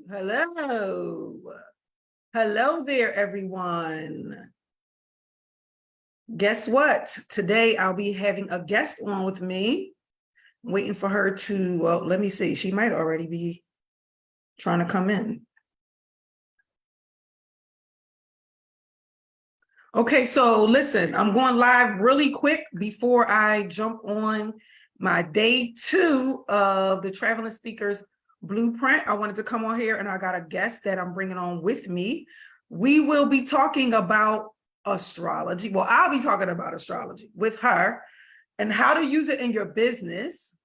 Hello. Hello there, everyone. Guess what? Today I'll be having a guest on with me. I'm waiting for her to, well, let me see. She might already be trying to come in. Okay, so listen, I'm going live really quick before I jump on my day 2 of the Traveling Speakers Blueprint. I wanted to come on here and I got a guest that I'm bringing on with me. We will be talking about astrology. Well, I'll be talking about astrology with her and how to use it in your business.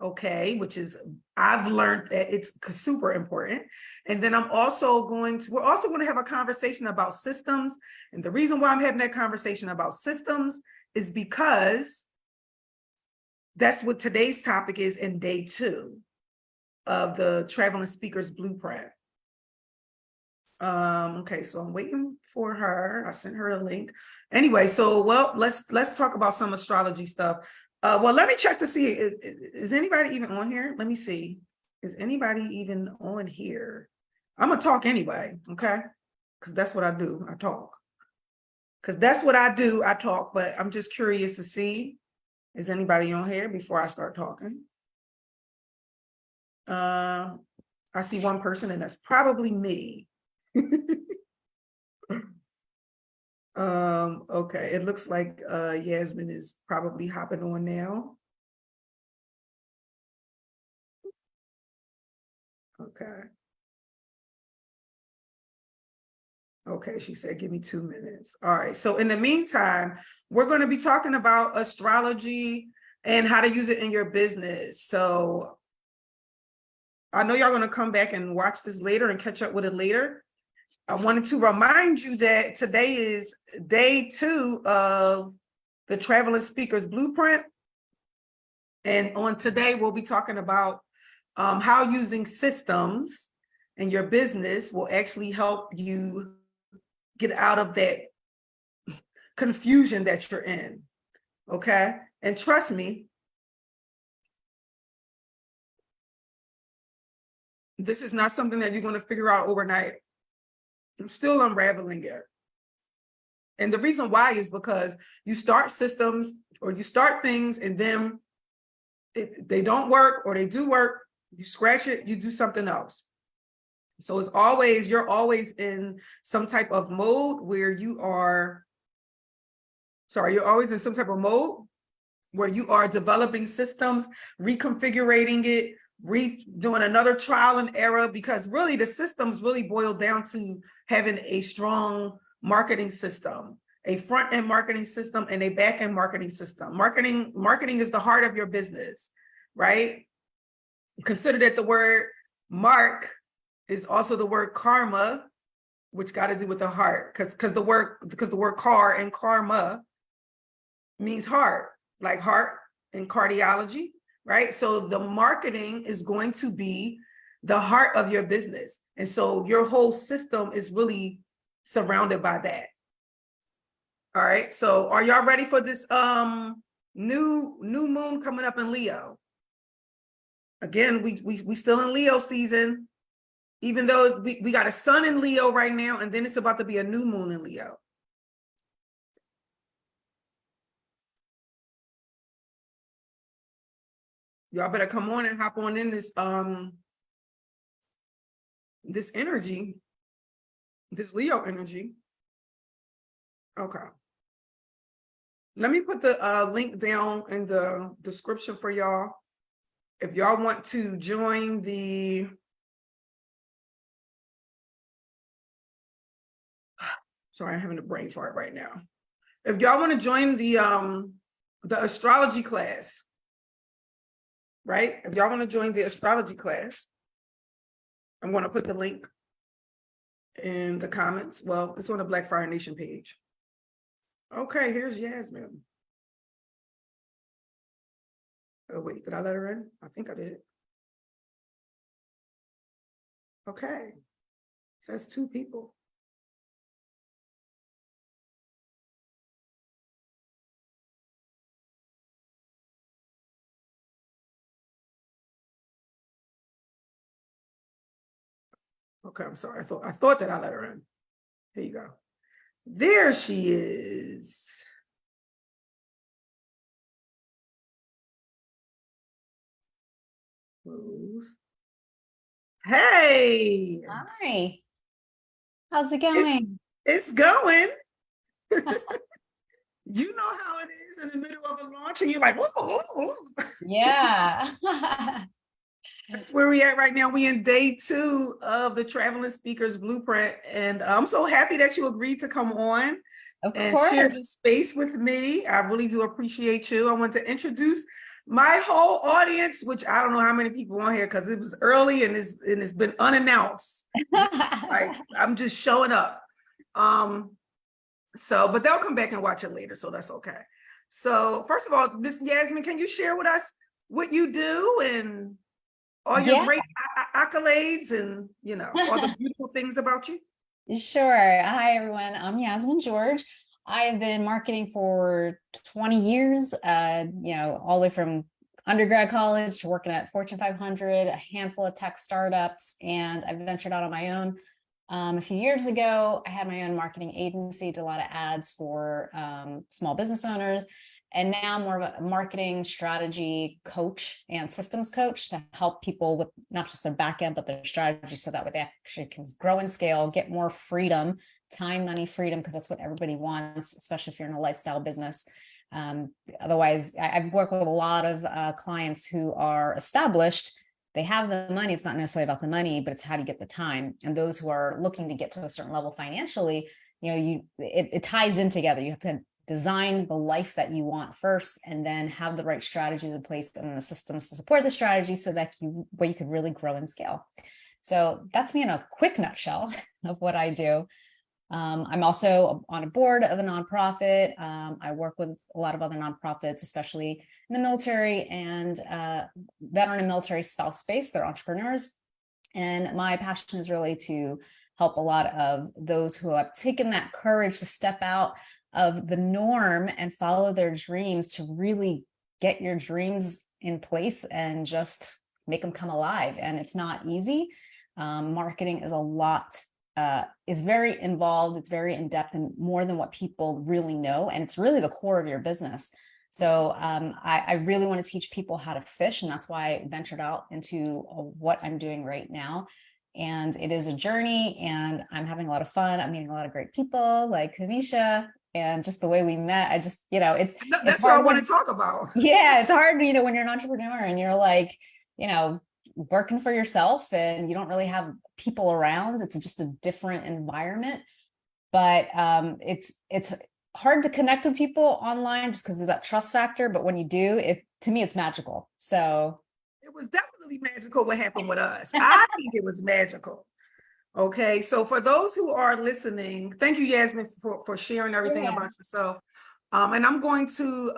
Okay, which is, I've learned that it's super important. And then we're also going to have a conversation about systems. And the reason why I'm having that conversation about systems is because that's what today's topic is in day 2 of the Traveling Speakers Blueprint. Okay, so I'm waiting for her. I sent her a link. Anyway, so let's talk about some astrology stuff. Well, let me check to see, is anybody even on here? Let me see. Is anybody even on here? I'm gonna talk anyway, okay? Because that's what I do, I talk. Because that's what I do, I talk, but I'm just curious to see, is anybody on here before I start talking? I see one person and that's probably me. Okay, it looks like Yasmin is probably hopping on now. Okay. Okay, she said, give me 2 minutes. All right, so in the meantime, we're going to be talking about astrology and how to use it in your business. So I know y'all going to come back and watch this later and catch up with it later. I wanted to remind you that today is day 2 of the Traveling Speakers Blueprint. And on today, we'll be talking about how using systems in your business will actually help you get out of that confusion that you're in, okay? And trust me, this is not something that you're going to figure out overnight. I'm still unraveling it. And the reason why is because you start systems or you start things and then they don't work or they do work, you scratch it, you do something else. So it's always, you're always in some type of mode where you are, you're always in some type of mode where you are developing systems, reconfiguring it, doing another trial and error, because really the systems really boil down to having a strong marketing system, a front-end marketing system and a back-end marketing system. Marketing is the heart of your business, right? Consider that the word mark is also the word karma, which got to do with the heart, because the word car and karma means heart, like heart in cardiology, right? So the marketing is going to be the heart of your business. And so your whole system is really surrounded by that. All right, so are y'all ready for this new moon coming up in Leo? Again, we still in Leo season, even though we got a sun in Leo right now, and then it's about to be a new moon in Leo. Y'all better come on and hop on in this this energy, this Leo energy. Okay. Let me put the link down in the description for y'all. If y'all want to join the, sorry, I'm having a brain fart right now. If y'all want to join the astrology class, right? If y'all want to join the astrology class, I'm going to put the link in the comments. Well, it's on the Black Fire Nation page. Okay, here's Yasmin. Oh, wait, did I let her in? I think I did. Okay, it says 2 people. Okay, I'm sorry. I thought that I let her in. Here you go. There she is. Close. Hey, Hi, how's it it's going? it's going. You know how it is in the middle of a launch, and you're like, "Ooh, ooh, ooh." Yeah. That's where we at right now. We in day 2 of the Traveling Speakers Blueprint, and I'm so happy that you agreed to come on Of and share course. this space with me. I really do appreciate you. I want to introduce my whole audience, which I don't know how many people on here because it was early and it's been unannounced. This is like I'm just showing up. But they'll come back and watch it later, so that's okay. So first of all, Miss Yasmin, can you share with us what you do and all your Yeah, great accolades and all the beautiful things about you? sure. Hi, everyone. I'm Yasmin George. I have been marketing for 20 years, all the way from undergrad college to working at Fortune 500, a handful of tech startups, and I've ventured out on my own. A few years ago, I had my own marketing agency, did a lot of ads for small business owners. And now I'm more of a marketing strategy coach and systems coach to help people with not just their back end, but their strategy so that way they actually can grow and scale, get more freedom, time, money, freedom, because that's what everybody wants, especially if you're in a lifestyle business. Otherwise, I've worked with a lot of clients who are established. They have the money. It's not necessarily about the money, but it's how do you get the time. And those who are looking to get to a certain level financially, it ties in together. You have to design the life that you want first, and then have the right strategies in place and the systems to support the strategy so that you could really grow and scale. So that's me in a quick nutshell of what I do. I'm also on a board of a nonprofit. I work with a lot of other nonprofits, especially in the military and veteran and military spouse space. They're entrepreneurs. And my passion is really to help a lot of those who have taken that courage to step out of the norm and follow their dreams, to really get your dreams in place and just make them come alive. And it's not easy. Marketing is a lot, is very involved. It's very in depth and more than what people really know. And it's really the core of your business. So I really want to teach people how to fish. And that's why I ventured out into what I'm doing right now. And it is a journey, and I'm having a lot of fun. I'm meeting a lot of great people like Kamisha, and just the way we met. I just, it's That's what I hard want to talk about. yeah, it's hard, when you're an entrepreneur and you're like, working for yourself and you don't really have people around. It's just a different environment. But it's hard to connect with people online just because there's that trust factor. But when you do, to me, it's magical. So It was definitely magical what happened with us. I think it was magical. Okay, so for those who are listening, thank you, Yasmin, for sharing everything about yourself. And I'm going to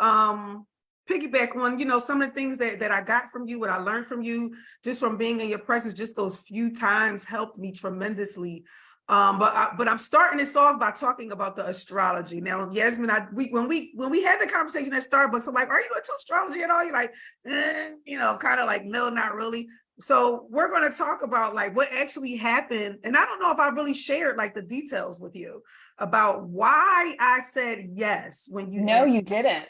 piggyback on, some of the things that I got from you, what I learned from you, just from being in your presence, just those few times helped me tremendously. But I'm starting this off by talking about the astrology. Now, Yasmin, when we had the conversation at Starbucks, I'm like, "Are you into astrology at all?" You're like, kind of like, "No, not really." So we're going to talk about like what actually happened, and I don't know if I really shared like the details with you about why I said yes when you no, asked. you didn't.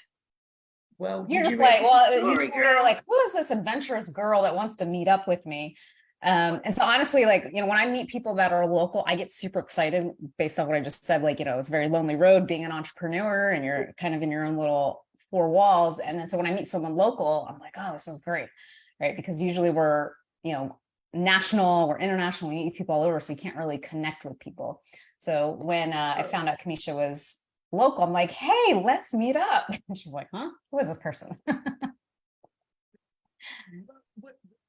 Well, You're you just get ready like, to the well, story, you're girl. like, who is this adventurous girl that wants to meet up with me? And so honestly, like, when I meet people that are local, I get super excited based on what I just said. Like, it's a very lonely road being an entrepreneur and you're kind of in your own little four walls. And then so when I meet someone local, I'm like, oh, this is great. Right. Because usually we're, national, we're international, we meet people all over. So you can't really connect with people. So when I found out Kamisha was local, I'm like, hey, let's meet up. And she's like, huh? Who is this person?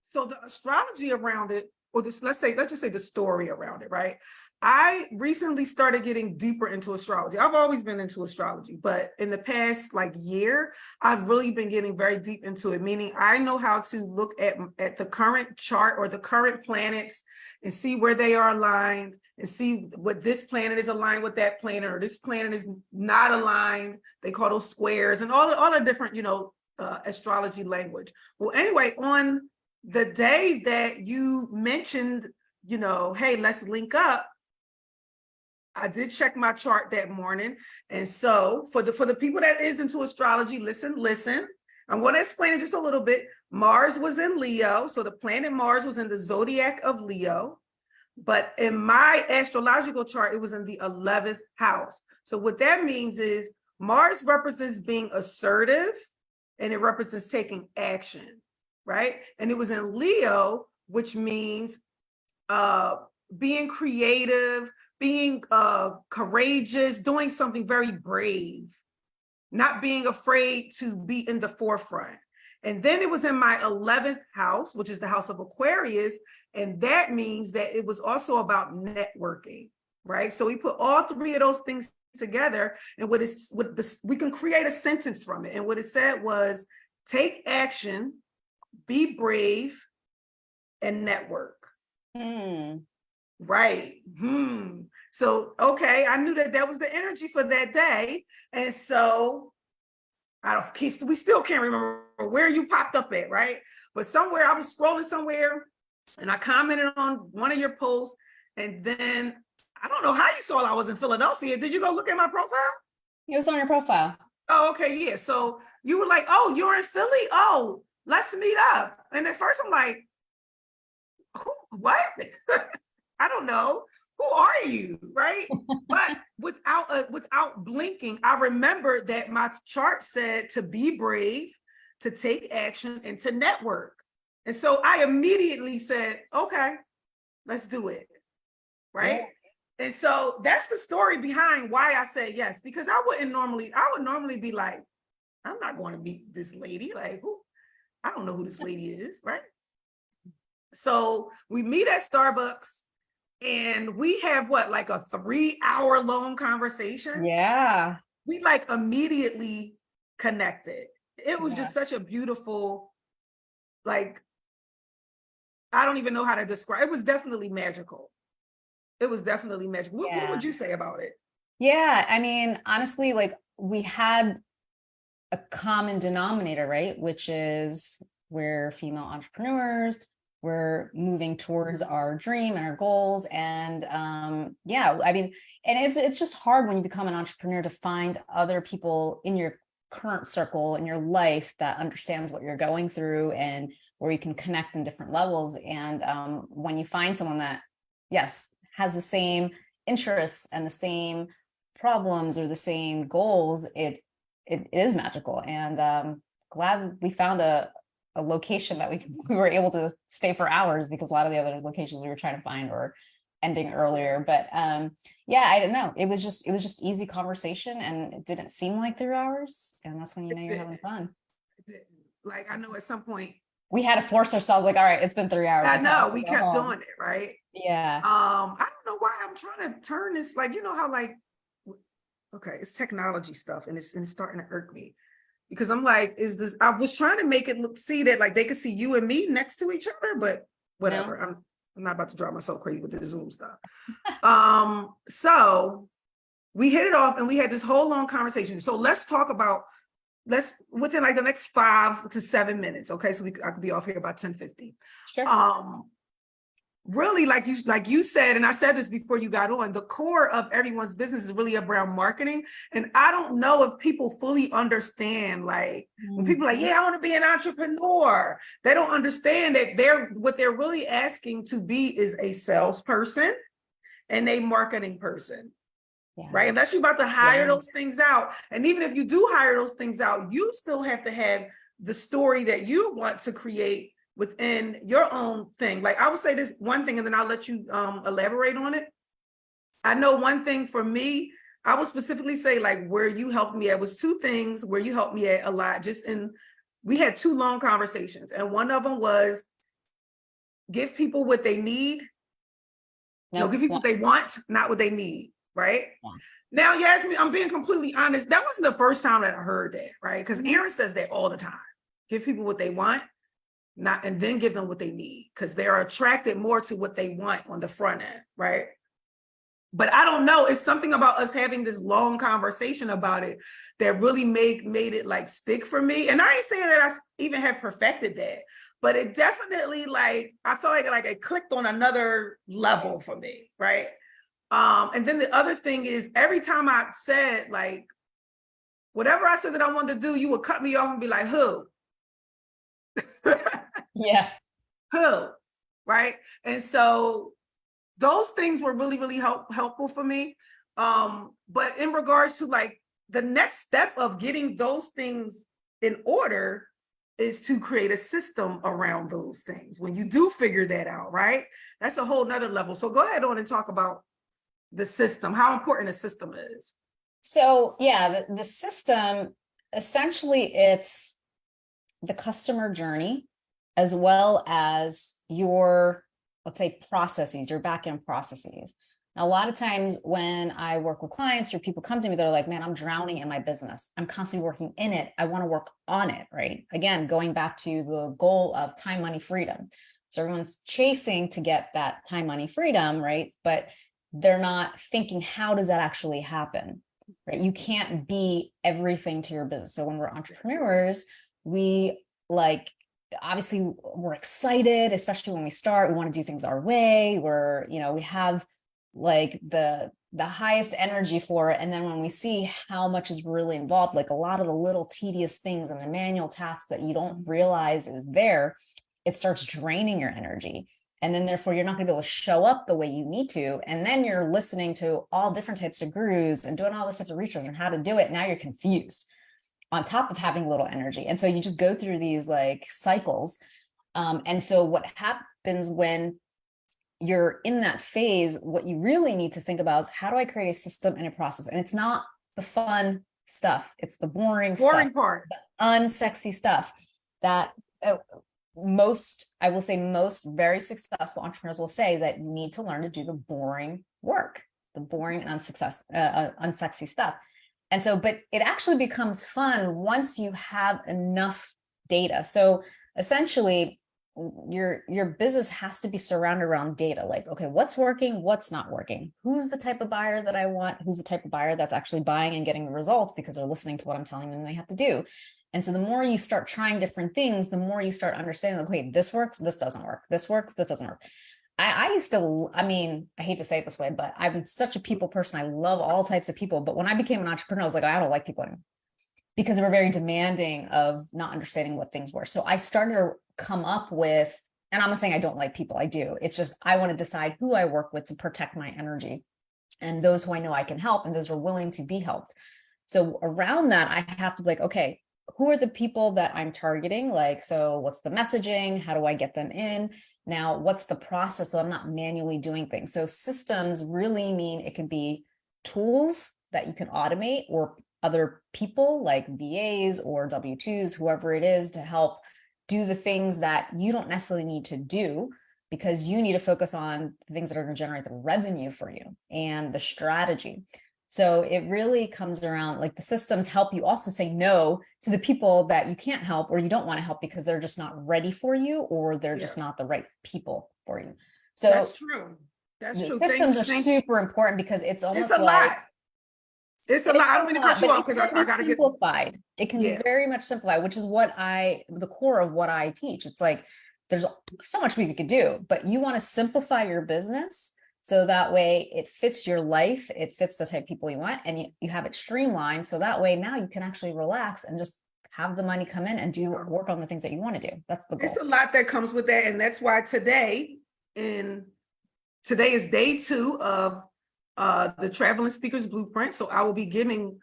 So the astrology around it, or this, let's just say the story around it, right? I recently started getting deeper into astrology. I've always been into astrology, but in the past year, I've really been getting very deep into it, meaning I know how to look at the current chart or the current planets and see where they are aligned and see what this planet is aligned with that planet, or this planet is not aligned. They call those squares and all the different, astrology language. Well, anyway, on the day that you mentioned you know, hey, let's link up, I did check my chart that morning. And so for the people that is into astrology, listen. I'm going to explain it just a little bit. Mars was in Leo. So the planet Mars was in the zodiac of Leo. But in my astrological chart, it was in the 11th house. So what that means is Mars represents being assertive and it represents taking action, right? And it was in Leo, which means being creative, being courageous, doing something very brave, not being afraid to be in the forefront. And then it was in my 11th house, which is the house of Aquarius. And that means that it was also about networking, right? So we put all three of those things together, and we can create a sentence from it. And what it said was, take action, be brave, and network. Right. So, okay, I knew that was the energy for that day. And so we still can't remember where you popped up at, right? But somewhere I was scrolling somewhere and I commented on one of your posts. And then I don't know how you saw I was in Philadelphia. Did you go look at my profile? It was on your profile. Oh, okay. Yeah. So you were like, oh, you're in Philly? Oh, let's meet up. And at first I'm like, what? I don't know. Who are you? Right. But without blinking, I remember that my chart said to be brave, to take action, and to network. And so I immediately said, okay, let's do it. Right. Yeah. And so that's the story behind why I said yes, because I would normally be like, I'm not going to meet this lady. Like, who? I don't know who this lady is. Right. So we meet at Starbucks. And we have like a 3-hour long conversation. Yeah. We like immediately connected. It was just such a beautiful, like, I don't even know how to describe. It was definitely magical. It was definitely magical. What would you say about it? Yeah. I mean, honestly, like we had a common denominator, right? Which is we're female entrepreneurs. We're moving towards our dream and our goals. And I mean, and it's just hard when you become an entrepreneur to find other people in your current circle in your life that understands what you're going through and where you can connect in different levels. And when you find someone that, yes, has the same interests and the same problems or the same goals, it is magical. And glad we found a location that we were able to stay for hours, because a lot of the other locations we were trying to find were ending earlier. But I don't know. It was just easy conversation, and it didn't seem like 3 hours. And that's when you know you're having fun. Like, I know at some point we had to force ourselves, like, all right, it's been 3 hours. I know we kept doing it, right? Yeah. I don't know why I'm trying to turn this, like, you know how okay, it's technology stuff, and it's starting to irk me. Because I'm like, I was trying to make it see that like they could see you and me next to each other, but whatever. No. I'm not about to drive myself crazy with the Zoom stuff. So we hit it off and we had this whole long conversation. So let's talk about, within like the next 5 to 7 minutes. Okay. So I could be off here by 10:50. Sure. Really, like you said, and I said this before you got on, the core of everyone's business is really around marketing. And I don't know if people fully understand, like when people are like, yeah, I want to be an entrepreneur, they don't understand that what they're really asking to be is a salesperson and a marketing person. Yeah. Right. Unless you're about to hire those things out. And even if you do hire those things out, you still have to have the story that you want to create within your own thing. Like, I would say this one thing, and then I'll let you elaborate on it. I know one thing for me, I would specifically say like where you helped me at was 2 things where you helped me at a lot. We had 2 long conversations, and one of them was give people what they need. No, give people what they want, not what they need. Right. Yeah. Now, Yasmin, I'm being completely honest. That wasn't the first time that I heard that. Right. Because Aaron says that all the time. Give people what they want. And then give them what they need, because they're attracted more to what they want on the front end, right? But I don't know, it's something about us having this long conversation about it that really made it like stick for me. And I ain't saying that I even have perfected that, but it definitely like, I felt like it clicked on another level for me, right? And then the other thing is every time I said like, whatever I said that I wanted to do, you would cut me off and be like, who? Yeah. Who? Right? And so those things were really, really helpful for me. But in regards to like the next step of getting those things in order is to create a system around those things. When you do figure that out, right? That's a whole nother level. So go ahead on and talk about the system, how important a system is. So yeah, the system, essentially it's the customer journey as well as your, let's say, processes, your back-end processes. Now, a lot of times when I work with clients or people come to me, they're like, man, I'm drowning in my business. I'm constantly working in it. I want to work on it, right? Again, going back to the goal of time, money, freedom. So everyone's chasing to get that time, money, freedom, right? But they're not thinking, how does that actually happen, right? You can't be everything to your business. So when we're entrepreneurs, we like, obviously we're excited, especially when we start, we want to do things our way. We have like the highest energy for it. And then when we see how much is really involved, like a lot of the little tedious things and the manual tasks that you don't realize is there, it starts draining your energy. And then therefore you're not going to be able to show up the way you need to. And then you're listening to all different types of gurus and doing all this types of research on how to do it. Now you're confused on top of having little energy. And so you just go through these like cycles. And so what happens when you're in that phase, what you really need to think about is, how do I create a system and a process? And it's not the fun stuff. It's the boring stuff, part, the unsexy stuff that most very successful entrepreneurs will say is that you need to learn to do the boring work, the boring and unsexy stuff. And so, but it actually becomes fun once you have enough data. So essentially, your business has to be surrounded around data. Like, okay, what's working, what's not working? Who's the type of buyer that I want? Who's the type of buyer that's actually buying and getting the results because they're listening to what I'm telling them they have to do? And so the more you start trying different things, the more you start understanding, like, wait, this works, this doesn't work. This works, this doesn't work. I used to, I hate to say it this way, but I'm such a people person. I love all types of people. But when I became an entrepreneur, I was like, I don't like people anymore, because they were very demanding of not understanding what things were. So I started to come up with, and I'm not saying I don't like people, I do. It's just, I want to decide who I work with to protect my energy and those who I know I can help and those who are willing to be helped. So around that, I have to be like, okay, who are the people that I'm targeting? Like, so what's the messaging? How do I get them in? Now, what's the process? So I'm not manually doing things. So systems really mean it can be tools that you can automate, or other people like VAs or W-2s, whoever it is, to help do the things that you don't necessarily need to do, because you need to focus on the things that are going to generate the revenue for you and the strategy. So it really comes around, like, the systems help you also say no to the people that you can't help or you don't want to help because they're just not ready for you, or they're just not the right people for you. So that's true. That's true. Systems are super important, because it's almost like, lot. It's a lot. I don't mean to cut you off because I got to get simplified. It can be very much simplified, which is the core of what I teach. It's like, there's so much we could do, but you want to simplify your business so that way it fits your life, it fits the type of people you want, and you have it streamlined. So that way now you can actually relax and just have the money come in and work on the things that you want to do. That's the goal. It's a lot that comes with that. And that's why today is day 2 of the Traveling Speakers Blueprint. So I will be giving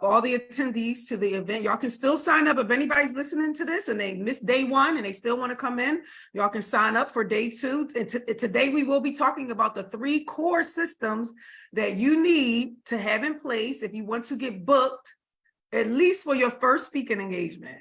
all the attendees to the event. Y'all can still sign up if anybody's listening to this and they missed day 1 and they still want to come in. Y'all can sign up for day 2. And today we will be talking about the 3 core systems that you need to have in place if you want to get booked, at least for your first speaking engagement.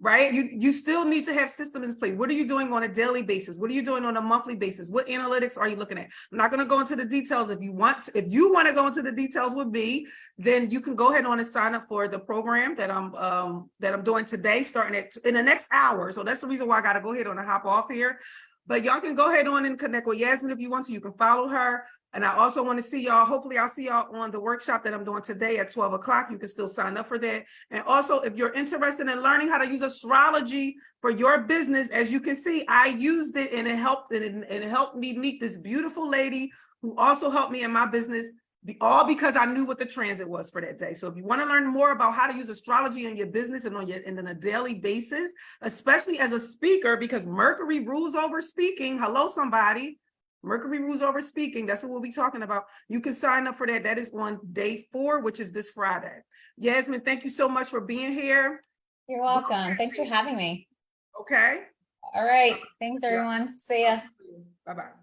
Right? You still need to have systems in place. What are you doing on a daily basis? What are you doing on a monthly basis? What analytics are you looking at? I'm not going to go into the details. If you want to go into the details with me, then you can go ahead on and sign up for the program that I'm doing today, starting in the next hour. So that's the reason why I got to go ahead on and hop off here. But y'all can go ahead on and connect with Yasmin if you want to. You can follow her. And I also want to see y'all. Hopefully I'll see y'all on the workshop that I'm doing today at 12 o'clock. You can still sign up for that. And also, if you're interested in learning how to use astrology for your business, as you can see, I used it and it helped, and it helped me meet this beautiful lady who also helped me in my business, all because I knew what the transit was for that day. So if you want to learn more about how to use astrology in your business and on a daily basis, especially as a speaker, because Mercury rules over speaking. Hello, somebody. Mercury rules over speaking. That's what we'll be talking about. You can sign up for that. That is on day 4, which is this Friday. Yasmin, thank you so much for being here. You're welcome. Thanks for having me. Okay. All right. Thanks, everyone. See ya. Bye-bye.